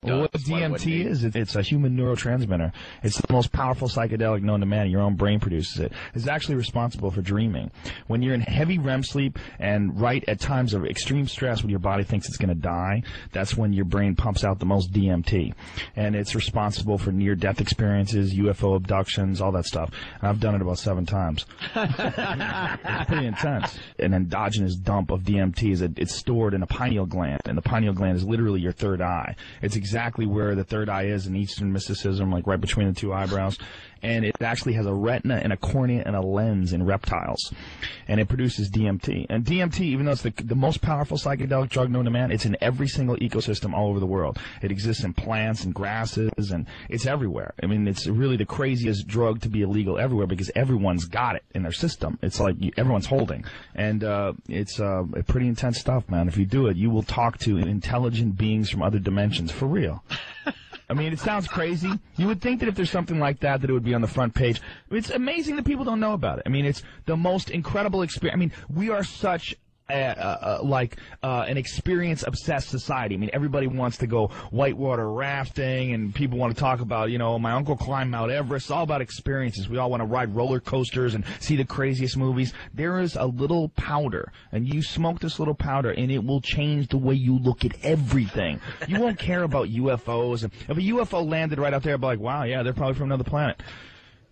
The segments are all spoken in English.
Well, what DMT is, it's a human neurotransmitter. It's the most powerful psychedelic known to man. Your own brain produces it. It's actually responsible for dreaming. When you're in heavy REM sleep and right at times of extreme stress when your body thinks it's going to die, that's when your brain pumps out the most DMT. And it's responsible for near-death experiences, UFO abductions, all that stuff. And I've done it about 7 times. It's pretty intense. An endogenous dump of DMT is it's stored in a pineal gland, and the pineal gland is literally your third eye. It's exactly where the third eye is in Eastern mysticism, like right between the 2 eyebrows. And it actually has a retina and a cornea and a lens in reptiles. And it produces DMT. And DMT, even though it's the most powerful psychedelic drug known to man, it's in every single ecosystem all over the world. It exists in plants and grasses, and it's everywhere. I mean, it's really the craziest drug to be illegal everywhere because everyone's got it in their system. It's like everyone's holding. And it's pretty intense stuff, man. If you do it, you will talk to intelligent beings from other dimensions, for real. I mean, it sounds crazy. You would think that if there's something like that, that it would be on the front page. It's amazing that people don't know about it. I mean, it's the most incredible experience. I mean, we are such an experience-obsessed society. I mean, everybody wants to go whitewater rafting, and people want to talk about, you know, my uncle climbed Mount Everest. It's all about experiences. We all want to ride roller coasters and see the craziest movies. There is a little powder, and you smoke this little powder, and it will change the way you look at everything. You won't care about UFOs. If a UFO landed right out there, I'd be like, wow, yeah, they're probably from another planet.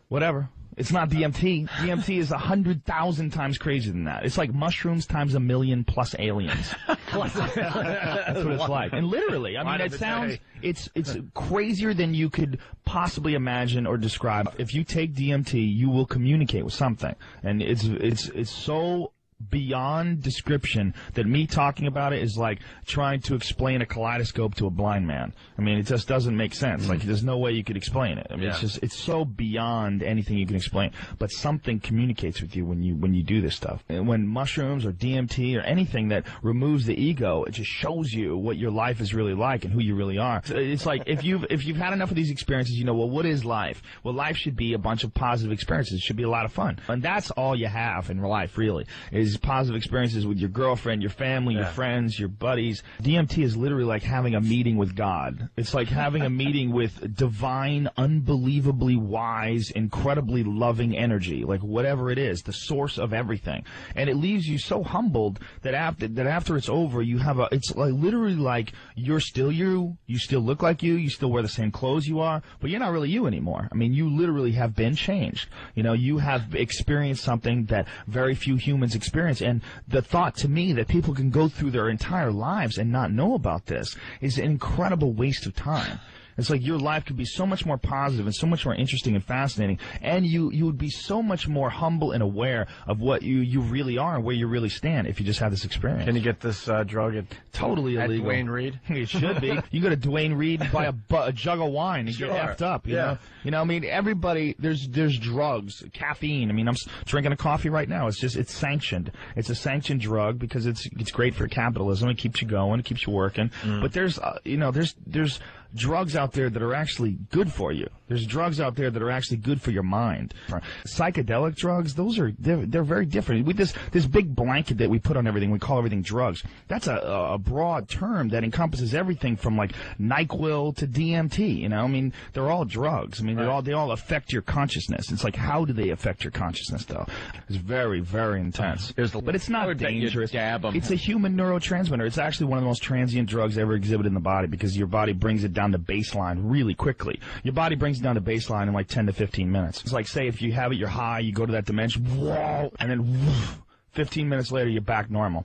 Whatever. It's not DMT. DMT is 100,000 times crazier than that. It's like mushrooms times 1,000,000 plus aliens. That's what it's like. And literally, I mean, it sounds, it's crazier than you could possibly imagine or describe. If you take DMT, you will communicate with something. And it's so beyond description that me talking about it is like trying to explain a kaleidoscope to a blind man. I mean, it just doesn't make sense. Like, there's no way you could explain it. I mean, it's so beyond anything you can explain. But something communicates with you when you do this stuff. And when mushrooms or DMT or anything that removes the ego, it just shows you what your life is really like and who you really are. So it's like if you've had enough of these experiences, you know, well, what is life? Well, life should be a bunch of positive experiences. It should be a lot of fun. And that's all you have in life, really, is positive experiences with your girlfriend, your family, your friends, your buddies. DMT is literally like having a meeting with God. It's like having a meeting with divine, unbelievably wise, incredibly loving energy, like whatever it is, the source of everything. And it leaves you so humbled that after it's over, you have it's like literally like you're still you still look like you still wear the same clothes you are, but you're not really you anymore. I mean, you literally have been changed. You know, you have experienced something that very few humans experience. And the thought to me that people can go through their entire lives and not know about this is an incredible waste of time. It's like your life could be so much more positive and so much more interesting and fascinating, and you would be so much more humble and aware of what you really are and where you really stand if you just have this experience. Can you get this drug at totally illegal? Duane Reade? It should be. You go to Duane Reade and buy a jug of wine and get effed up. You know? I mean, everybody. There's drugs, caffeine. I mean, I'm drinking a coffee right now. It's sanctioned. It's a sanctioned drug because it's great for capitalism. It keeps you going. It keeps you working. But there's there's drugs out there that are actually good for you. There's drugs out there that are actually good for your mind. Psychedelic drugs, they're very different. With this big blanket that we put on everything, we call everything drugs. That's a broad term that encompasses everything from like NyQuil to DMT. You know, I mean, they're all drugs. I mean, they all affect your consciousness. It's like, how do they affect your consciousness though? It's very, very intense. But it's not dangerous. It's a human neurotransmitter. It's actually one of the most transient drugs ever exhibited in the body because your body brings it down to baseline really quickly. Your body brings it down to baseline in like 10 to 15 minutes. It's like, say, if you have it, you're high, you go to that dimension, whoa, and then 15 minutes later, you're back normal.